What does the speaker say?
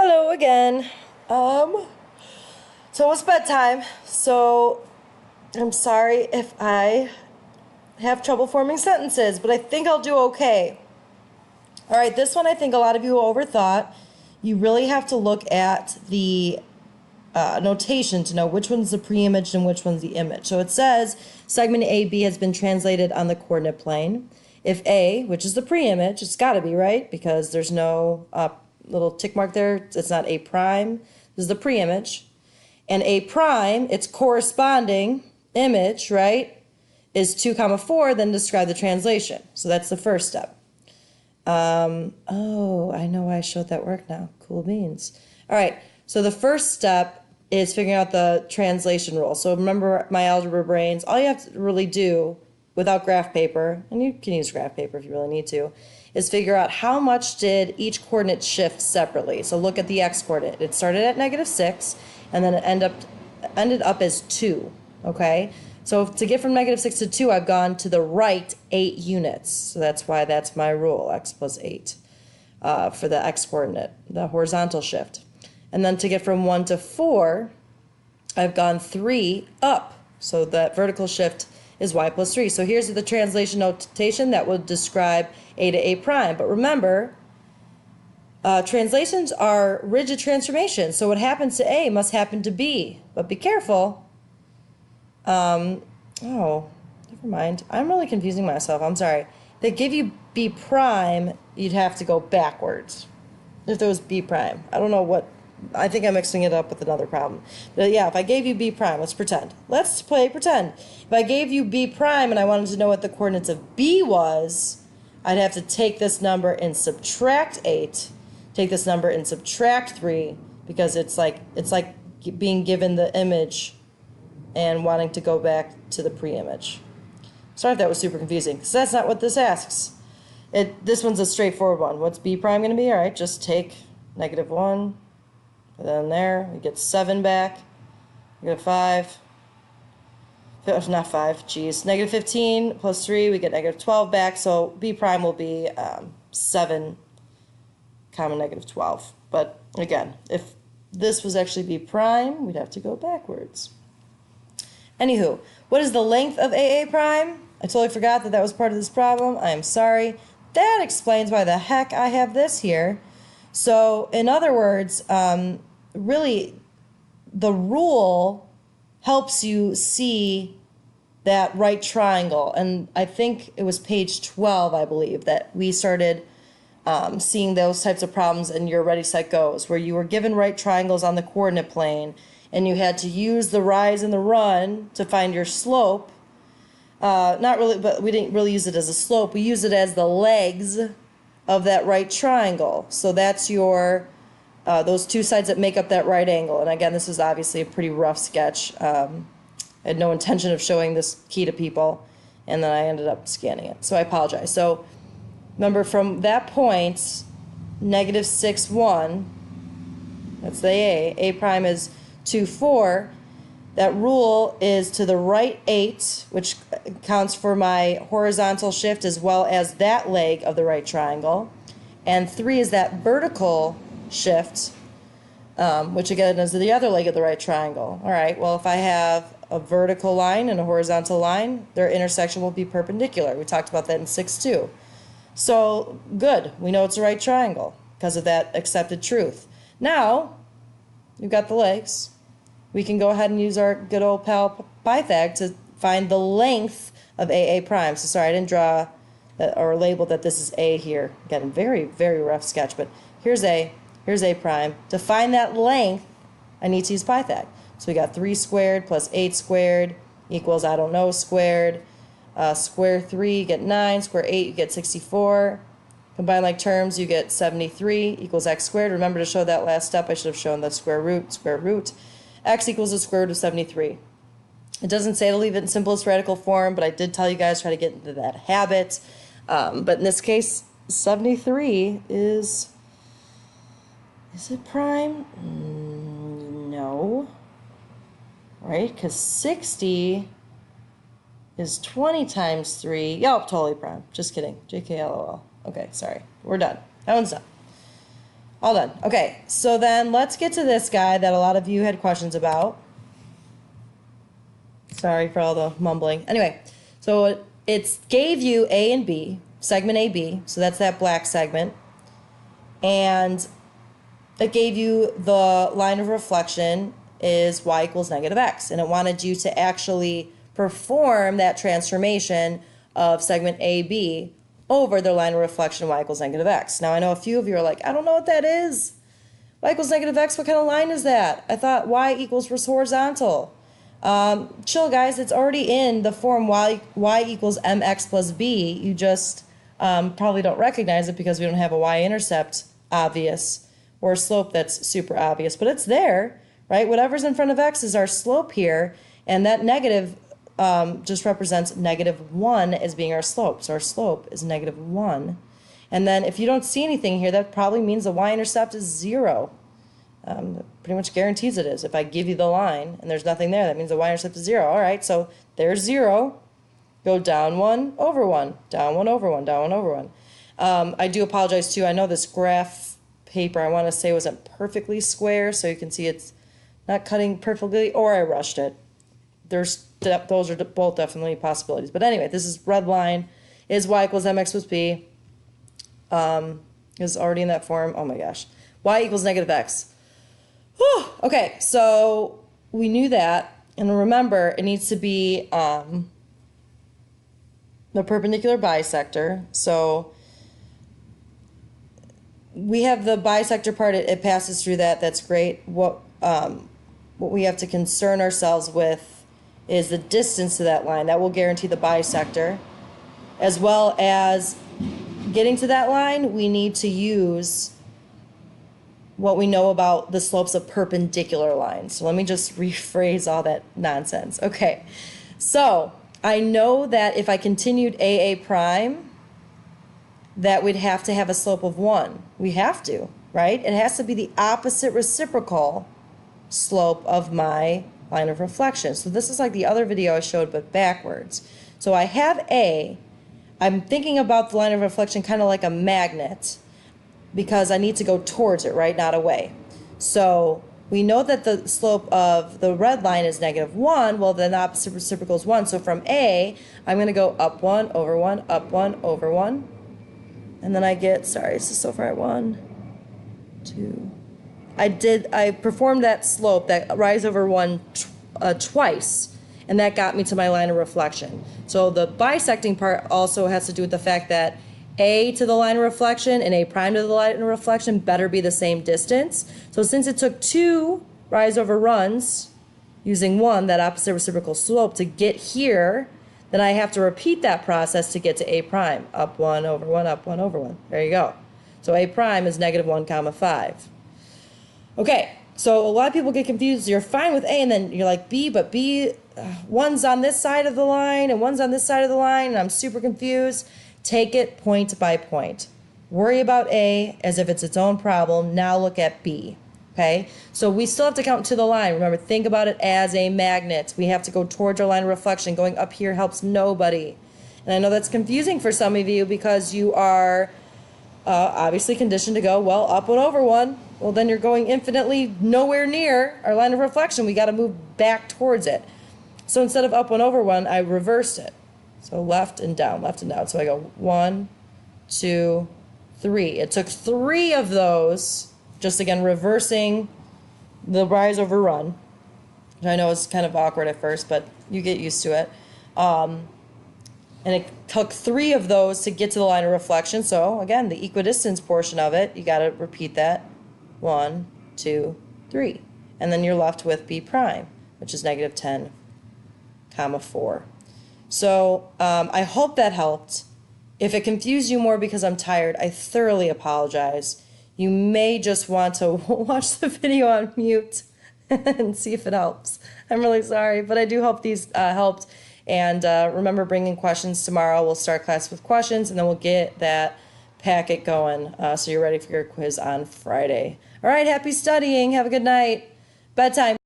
Hello again. So it's bedtime. So I'm sorry if I have trouble forming sentences, but I think I'll do okay. All right, this one I think a lot of you overthought. You really have to look at the notation to know which one's the pre-image and which one's the image. So it says segment AB has been translated on the coordinate plane. If A, which is the pre-image, it's got to be, right? Because there's no little tick mark there. It's not A prime. This is the pre-image. And A prime, its corresponding image, right, is 2 comma 4, then describe the translation. So that's the first step. Oh, I know why I showed that work now. Cool beans. All right, so the first step is figuring out the translation rule. So remember my algebra brains, all you have to really do without graph paper, and you can use graph paper if you really need to, is figure out how much did each coordinate shift separately. So look at the x-coordinate. It started at -6, and then it ended up as 2, okay? So to get from -6 to 2, I've gone to the right 8 units. So that's why that's my rule, x plus 8, for the x-coordinate, the horizontal shift. And then to get from 1 to 4, I've gone 3 up. So that vertical shift is y plus 3. So here's the translation notation that would describe A to A prime. But remember, translations are rigid transformations. So what happens to A must happen to B. But be careful. Oh, never mind. I'm really confusing myself. I'm sorry. If they give you B prime, you'd have to go backwards. If there was B prime. I don't know what. I think I'm mixing it up with another problem. But yeah, if I gave you B prime, let's pretend. Let's play pretend. If I gave you B prime and I wanted to know what the coordinates of B was, I'd have to take this number and subtract 8, take this number and subtract 3, because it's like being given the image and wanting to go back to the pre-image. Sorry if that was super confusing, because that's not what this asks. This one's a straightforward one. What's B prime going to be? All right, just take -1. And then there, we get 7 back. We get 5. Not 5, geez. -15 plus 3, we get -12 back. So B prime will be 7 comma -12. But again, if this was actually B prime, we'd have to go backwards. Anywho, what is the length of AA prime? I totally forgot that was part of this problem. I am sorry. That explains why the heck I have this here. So, in other words, really, the rule helps you see that right triangle. And I think it was page 12, I believe, that we started seeing those types of problems in your Ready, Set, Goes, where you were given right triangles on the coordinate plane, and you had to use the rise and the run to find your slope. Not really, but we didn't really use it as a slope. We used it as the legs of that right triangle. So that's your those two sides that make up that right angle. And again, this is obviously a pretty rough sketch. I had no intention of showing this key to people, and then I ended up scanning it. So I apologize. So remember, from that point, -6, 1, that's the A. A prime is 2, 4. That rule is to the right 8, which counts for my horizontal shift as well as that leg of the right triangle. And 3 is that vertical shift, which again is the other leg of the right triangle. All right, well, if I have a vertical line and a horizontal line, their intersection will be perpendicular. We talked about that in 6-2. So, good. We know it's a right triangle because of that accepted truth. Now, you've got the legs. We can go ahead and use our good old pal Pythag to find the length of AA prime. So sorry, I didn't draw or label that this is A here. Again, very, very rough sketch, but here's A prime. To find that length, I need to use Pythag. So we got 3 squared plus 8 squared equals, I don't know, squared. Square 3, you get 9. Square 8, you get 64. Combine like terms, you get 73 equals x squared. Remember to show that last step, I should have shown the square root. X equals the square root of 73. It doesn't say to leave it in simplest radical form, but I did tell you guys try to get into that habit. But in this case, 73 is it prime? No. Right? Because 60 is 20 times 3. Yup, totally prime. Just kidding. JK LOL. Okay, sorry. We're done. That one's done. All done. Okay, so then let's get to this guy that a lot of you had questions about. Sorry for all the mumbling. Anyway, so it gave you A and B, segment AB, so that's that black segment. And it gave you the line of reflection is y equals negative x. And it wanted you to actually perform that transformation of segment AB over the line of reflection y equals negative x. Now, I know a few of you are like, I don't know what that is. Y equals negative x, what kind of line is that? I thought y equals was horizontal. Chill, guys, it's already in the form y equals mx plus b. You just probably don't recognize it because we don't have a y-intercept obvious or a slope that's super obvious, but it's there, right? Whatever's in front of x is our slope here, and that negative just represents -1 as being our slope. So our slope is -1. And then if you don't see anything here, that probably means the y-intercept is 0. Pretty much guarantees it is. If I give you the line and there's nothing there, that means the y-intercept is 0. All right, so there's 0. Go down 1 over 1, down 1 over 1, down 1 over 1. I do apologize too. I know this graph paper, I want to say, wasn't perfectly square, so you can see it's not cutting perfectly, or I rushed it. Those are both definitely possibilities. But anyway, this is red line is y equals mx plus b. Is already in that form. Oh my gosh. Y equals negative x. Whew. Okay, so we knew that. And remember, it needs to be the perpendicular bisector. So we have the bisector part. It passes through that. That's great. What we have to concern ourselves with is the distance to that line. That will guarantee the bisector. As well as getting to that line, we need to use what we know about the slopes of perpendicular lines. So let me just rephrase all that nonsense. Okay, so I know that if I continued AA prime, that we'd have to have a slope of 1. We have to, right? It has to be the opposite reciprocal slope of my line of reflection. So this is like the other video I showed, but backwards. So I have A. I'm thinking about the line of reflection kind of like a magnet because I need to go towards it, right? Not away. So we know that the slope of the red line is -1. Well, then the opposite reciprocal is 1. So from A, I'm going to go up 1 over 1, up 1 over 1. And then I get, sorry, this is so far, 1, 2. I performed that slope, that rise over 1 twice, and that got me to my line of reflection. So the bisecting part also has to do with the fact that A to the line of reflection and A prime to the line of reflection better be the same distance. So since it took 2 rise over runs using 1, that opposite reciprocal slope, to get here, then I have to repeat that process to get to A prime. Up 1 over 1, up 1 over 1. There you go. So A prime is -1 comma 5. Okay, so a lot of people get confused. You're fine with A, and then you're like B, but B, one's on this side of the line and one's on this side of the line, and I'm super confused. Take it point by point. Worry about A as if it's its own problem. Now look at B. Okay, so we still have to count to the line. Remember, think about it as a magnet. We have to go towards our line of reflection. Going up here helps nobody. And I know that's confusing for some of you because you are obviously conditioned to go, well, up 1 over 1. Well, then you're going infinitely nowhere near our line of reflection. We got to move back towards it. So instead of up 1 over 1, I reversed it. So left and down, left and down. So I go 1, 2, 3. It took 3 of those, just again reversing the rise over run, which I know is kind of awkward at first, but you get used to it. And it took 3 of those to get to the line of reflection. So again, the equidistance portion of it, you got to repeat that. 1, 2, 3. And then you're left with B prime, which is -10 comma 4. So I hope that helped. If it confused you more because I'm tired, I thoroughly apologize. You may just want to watch the video on mute and see if it helps. I'm really sorry, but I do hope these helped. And remember, bringing questions tomorrow. We'll start class with questions, and then we'll get that packet going so you're ready for your quiz on Friday. All right, happy studying. Have a good night. Bedtime.